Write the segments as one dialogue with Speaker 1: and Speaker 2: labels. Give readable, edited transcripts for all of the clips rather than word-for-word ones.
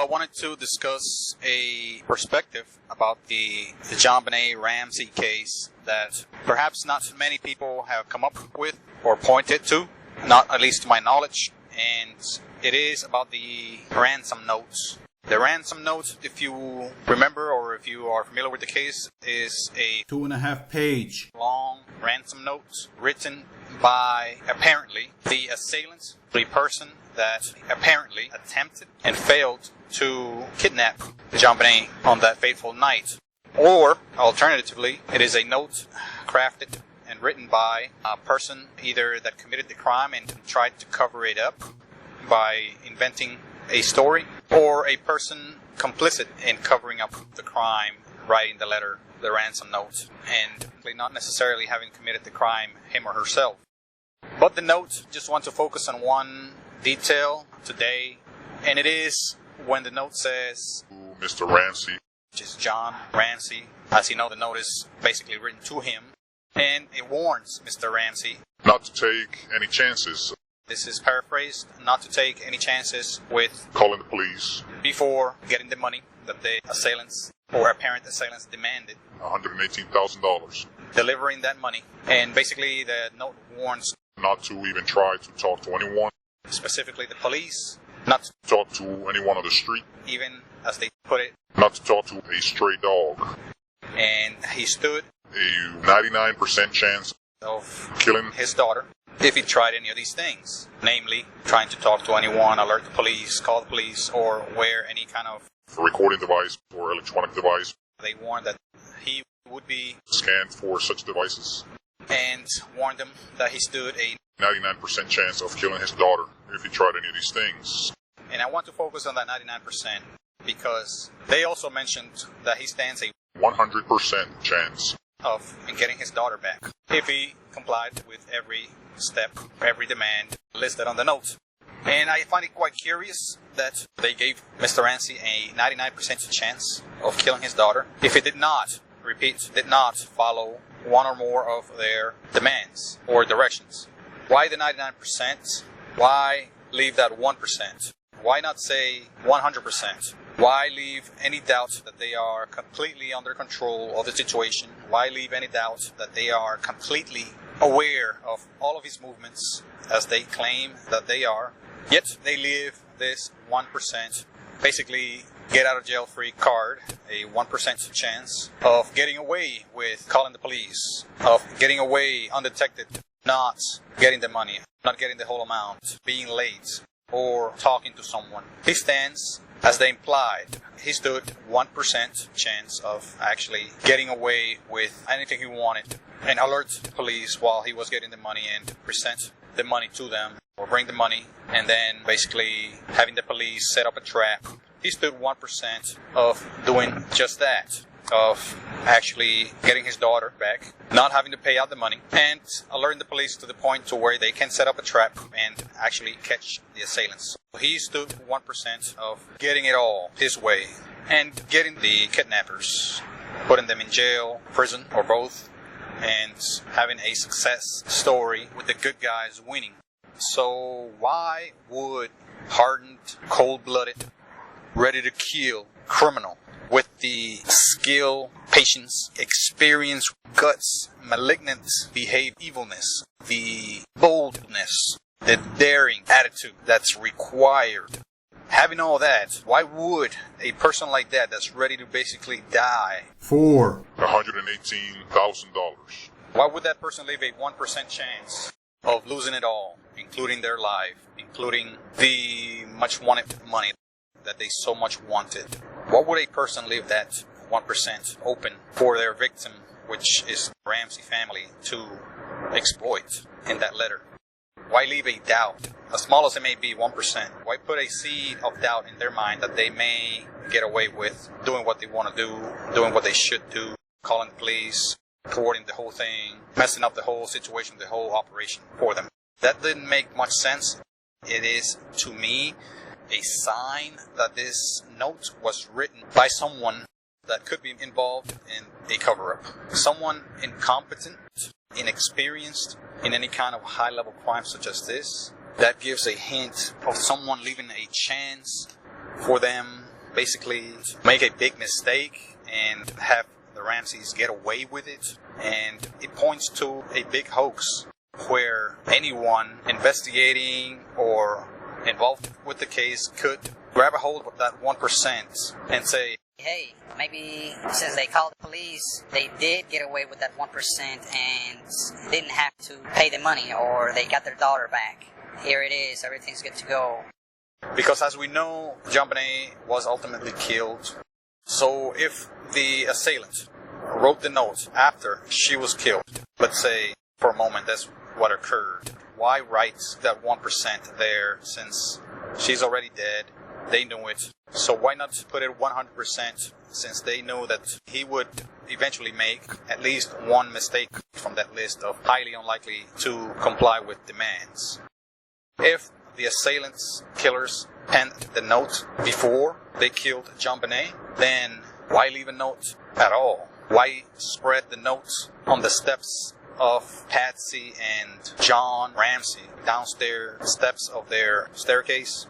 Speaker 1: wanted to discuss a perspective about the Jonbenet Ramsey case that perhaps not many people have come up with or pointed to, not at least to my knowledge, and it is about the ransom notes. The ransom note, if you remember or if you are familiar with the case, is a
Speaker 2: 2.5-page
Speaker 1: long ransom note written by apparently the assailant, the person that apparently attempted and failed to kidnap Jonbenet on that fateful night. Or, alternatively, it is a note crafted and written by a person either that committed the crime and tried to cover it up by inventing a story, or a person complicit in covering up the crime, writing the letter, the ransom note, and not necessarily having committed the crime him or herself. But the note, just want to focus on one detail today, and it is when the note says,
Speaker 3: Mr. Ramsey,
Speaker 1: which is John Ramsey. As you know, the note is basically written to him, and it warns Mr. Ramsey
Speaker 3: not to take any chances.
Speaker 1: This is paraphrased, not to take any chances with
Speaker 3: calling the police
Speaker 1: before getting the money that the assailants or apparent assailants demanded.
Speaker 3: $118,000.
Speaker 1: Delivering that money. And basically the note warns
Speaker 3: not to even try to talk to anyone.
Speaker 1: Specifically the police. Not to
Speaker 3: talk to anyone on the street.
Speaker 1: Even, as they put it,
Speaker 3: not to talk to a stray dog.
Speaker 1: And he stood
Speaker 3: a 99% chance
Speaker 1: of
Speaker 3: killing
Speaker 1: his daughter if he tried any of these things, namely trying to talk to anyone, alert the police, call the police, or wear any kind of
Speaker 3: recording device or electronic device.
Speaker 1: They warned that he would be
Speaker 3: scanned for such devices,
Speaker 1: and warned him that he stood a
Speaker 3: 99% chance of killing his daughter if he tried any of these things.
Speaker 1: And I want to focus on that 99% because they also mentioned that he stands a
Speaker 3: 100% chance
Speaker 1: of getting his daughter back if he complied with every step, every demand listed on the note. And I find it quite curious that they gave Mr. Ramsey a 99% chance of killing his daughter if he did not follow one or more of their demands or directions. Why the 99%? Why leave that 1%? Why not say 100%? Why leave any doubt that they are completely under control of the situation? Why leave any doubt that they are completely aware of all of his movements as they claim that they are? Yet they leave this 1%, basically get out of jail free card, a 1% chance of getting away with calling the police, of getting away undetected, not getting the money, not getting the whole amount, being late, or talking to someone. He stands, as they implied, he stood 1% chance of actually getting away with anything he wanted and alert the police while he was getting the money and present the money to them or bring the money and then basically having the police set up a trap. He stood 1% of doing just that, of actually getting his daughter back, not having to pay out the money, and alerting the police to the point to where they can set up a trap and actually catch the assailants. He stood 1% of getting it all his way and getting the kidnappers, putting them in jail, prison, or both, and having a success story with the good guys winning. So why would hardened, cold-blooded, ready to kill criminal with the skill, patience, experience, guts, malignant behavior, evilness, the boldness, the daring attitude that's required, having all that, why would a person like that that's ready to basically die
Speaker 2: for
Speaker 3: $118,000,
Speaker 1: why would that person leave a 1% chance of losing it all, including their life, including the much wanted money that they so much wanted? Why would a person leave that 1% open for their victim, which is the Ramsey family, to exploit in that letter? Why leave a doubt, as small as it may be, 1%? Why put a seed of doubt in their mind that they may get away with doing what they want to do, doing what they should do, calling the police, thwarting the whole thing, messing up the whole situation, the whole operation for them? That didn't make much sense. It is, to me, a sign that this note was written by someone that could be involved in a cover-up. Someone incompetent, inexperienced in any kind of high-level crime such as this. That gives a hint of someone leaving a chance for them basically make a big mistake and have the Ramseys get away with it. And it points to a big hoax where anyone investigating or involved with the case could grab a hold of that 1% and say,
Speaker 4: hey, maybe since they called the police, they did get away with that 1% and didn't have to pay the money, or they got their daughter back. Here it is, everything's good to go.
Speaker 1: Because as we know, Jonbenet was ultimately killed. So if the assailant wrote the note after she was killed, let's say for a moment that's what occurred, why write that 1% there since she's already dead? They knew it. So why not put it 100% since they knew that he would eventually make at least one mistake from that list of highly unlikely to comply with demands? If the assailants, killers, penned the note before they killed Jonbenet, then why leave a note at all? Why spread the notes on the steps of Patsy and John Ramsey downstairs steps of their staircase?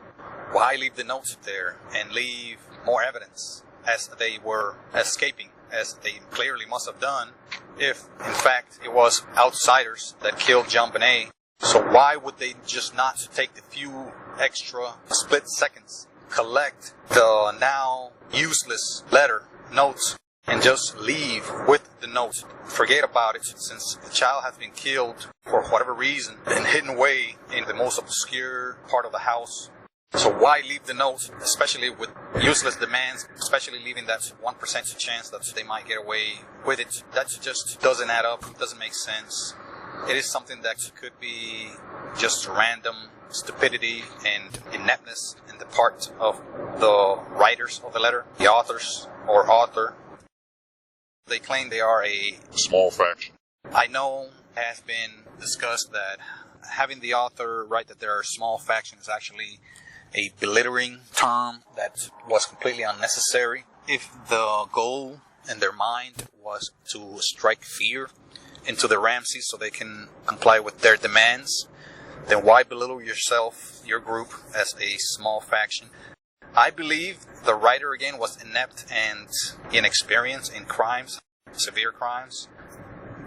Speaker 1: Why leave the notes there and leave more evidence as they were escaping, as they clearly must have done, if in fact it was outsiders that killed Jonbenet? So why would they just not take the few extra split seconds, collect the now useless letter, notes, and just leave with the note? Forget about it, since the child has been killed for whatever reason and hidden away in the most obscure part of the house. So why leave the note, especially with useless demands, especially leaving that 1% chance that they might get away with it? That just doesn't add up, doesn't make sense. It is something that could be just random stupidity and ineptness in the part of the writers of the letter, the authors or author. They claim they are a
Speaker 3: small faction.
Speaker 1: I know it has been discussed that having the author write that there are small factions is actually a belittling term that was completely unnecessary. If the goal in their mind was to strike fear into the Ramseys so they can comply with their demands, then why belittle yourself, your group, as a small faction? I believe the writer again was inept and inexperienced in crimes, severe crimes.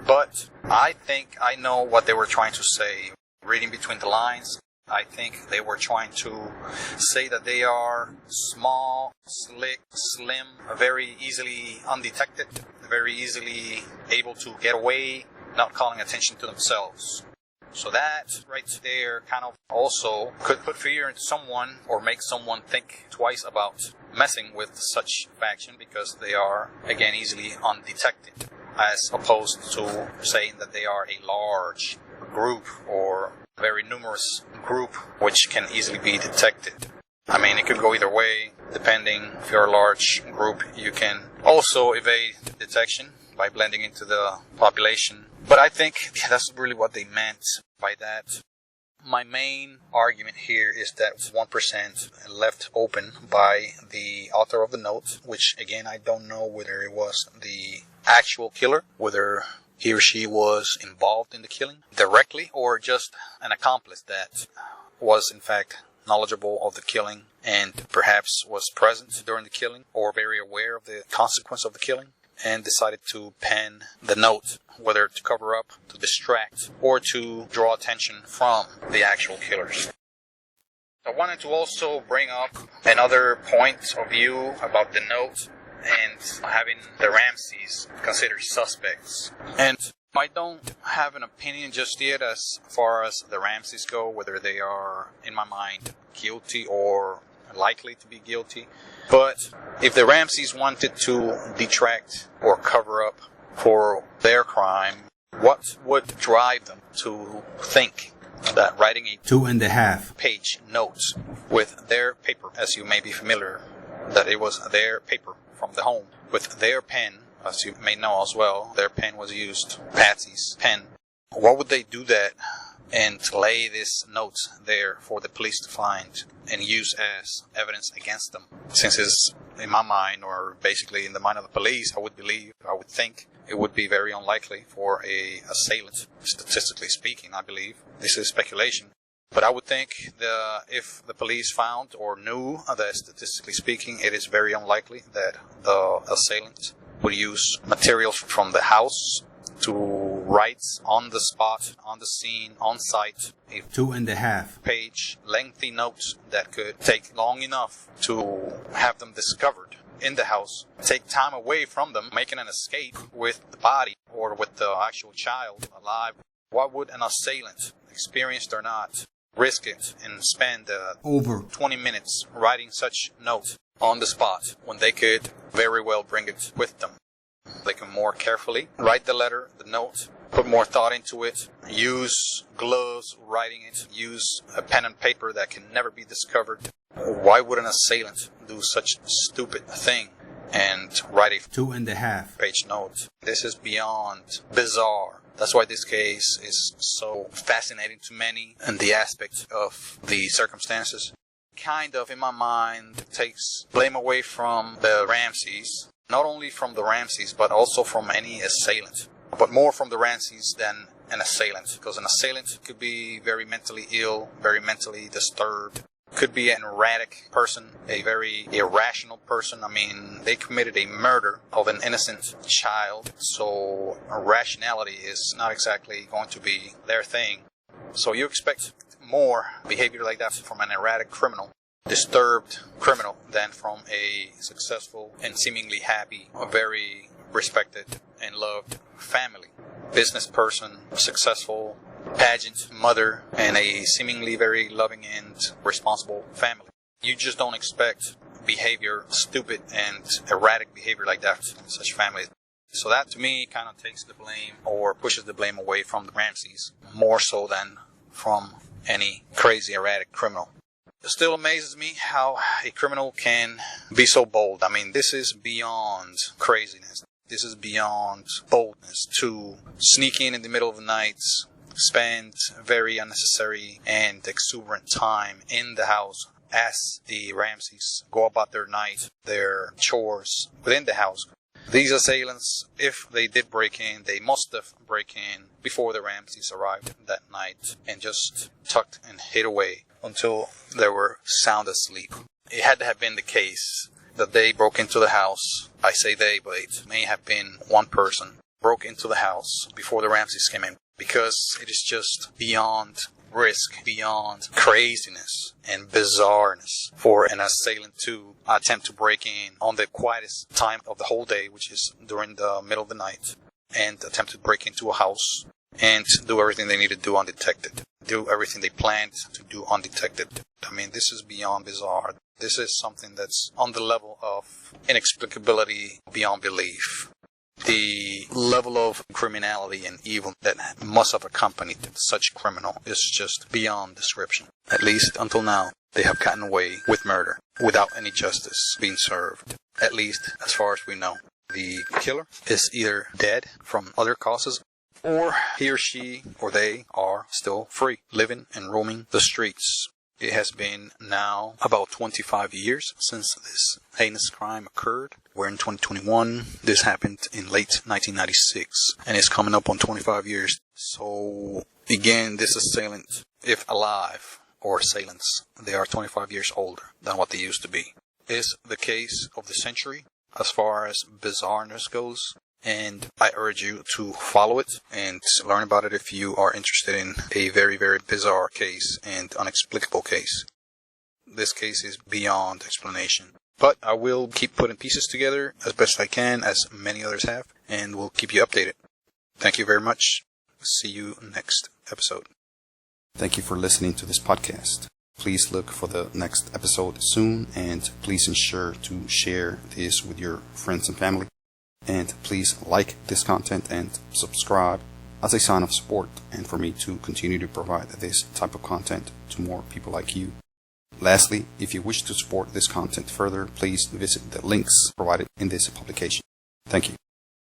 Speaker 1: But I think I know what they were trying to say. Reading between the lines, I think they were trying to say that they are small, slick, slim, very easily undetected, very easily able to get away, not calling attention to themselves. So that right there kind of also could put fear into someone or make someone think twice about messing with such faction, because they are, again, easily undetected, as opposed to saying that they are a large group or very numerous group which can easily be detected. I mean, it could go either way. Depending, if you're a large group, you can also evade detection by blending into the population. But I think that's really what they meant by that. My main argument here is that 1% left open by the author of the note, which again, I don't know whether it was the actual killer, whether he or she was involved in the killing directly, or just an accomplice that was in fact knowledgeable of the killing and perhaps was present during the killing or very aware of the consequence of the killing and decided to pen the note, whether to cover up, to distract, or to draw attention from the actual killers. I wanted to also bring up another point of view about the note and having the Ramseys considered suspects. And I don't have an opinion just yet as far as the Ramseys go, whether they are, in my mind, guilty or likely to be guilty. But if the Ramseys wanted to detract or cover up for their crime, what would drive them to think that writing a 2.5-page note with their paper, as you may be familiar, that it was their paper from the home, with their pen, as you may know as well, their pen was used, Patsy's pen. What would they do that and lay this note there for the police to find and use as evidence against them? Since it's in my mind, or basically in the mind of the police, I would think it would be very unlikely for a assailant, statistically speaking, I believe. This is speculation. But I would think if the police found or knew that, statistically speaking, it is very unlikely that the assailant would use materials from the house to write on the spot, on the scene, on site, a
Speaker 2: 2.5
Speaker 1: page lengthy note that could take long enough to have them discovered in the house, take time away from them, making an escape with the body or with the actual child alive. Why would an assailant, experienced or not, risk it and spend
Speaker 2: over
Speaker 1: 20 minutes writing such note on the spot when they could very well bring it with them? They can more carefully write the letter, the note, put more thought into it, use gloves writing it, use a pen and paper that can never be discovered. Why would an assailant do such a stupid thing and write a
Speaker 2: 2.5
Speaker 1: page note? This is beyond bizarre. That's why this case is so fascinating to many, and the aspect of the circumstances kind of, in my mind, takes blame away from the Ramseys. Not only from the Ramseys, but also from any assailant. But more from the Ramseys than an assailant. Because an assailant could be very mentally ill, very mentally disturbed. Could be an erratic person, a very irrational person. I mean, they committed a murder of an innocent child. So rationality is not exactly going to be their thing. So you expect more behavior like that from an erratic criminal, disturbed criminal, than from a successful and seemingly happy, very respected and loved family. Business person, successful pageant mother, and a seemingly very loving and responsible family. You just don't expect behavior, stupid and erratic behavior like that in such families. So that to me kind of takes the blame or pushes the blame away from the Ramseys, more so than from any crazy erratic criminal. It still amazes me how a criminal can be so bold. I mean, this is beyond craziness. This is beyond boldness to sneak in the middle of the night, spend very unnecessary and exuberant time in the house as the Ramseys go about their night, their chores within the house. These assailants, if they did break in, they must have break in before the Ramseys arrived that night and just tucked and hid away until they were sound asleep. It had to have been the case that they broke into the house. I say they, but it may have been one person broke into the house before the Ramseys came in, because it is just beyond risk, beyond craziness and bizarreness for an assailant to attempt to break in on the quietest time of the whole day, which is during the middle of the night, and attempt to break into a house and do everything they need to do undetected. Do everything they planned to do undetected. I mean, this is beyond bizarre. This is something that's on the level of inexplicability beyond belief. The level of criminality and evil that must have accompanied such criminal is just beyond description. At least until now, they have gotten away with murder without any justice being served. At least as far as we know. The killer is either dead from other causes, or he or she or they are still free, living and roaming the streets. It has been now about 25 years since this heinous crime occurred. We're in 2021. This happened in late 1996, and it's coming up on 25 years. So, again, this assailant, if alive, or assailants, they are 25 years older than what they used to be. Is the case of the century as far as bizarreness goes. And I urge you to follow it and learn about it if you are interested in a very, very bizarre case and unexplicable case. This case is beyond explanation. But I will keep putting pieces together as best I can, as many others have, and we'll keep you updated. Thank you very much. See you next episode.
Speaker 5: Thank you for listening to this podcast. Please look for the next episode soon, and please ensure to share this with your friends and family. And please like this content and subscribe as a sign of support and for me to continue to provide this type of content to more people like you. Lastly, if you wish to support this content further, please visit the links provided in this publication. Thank you.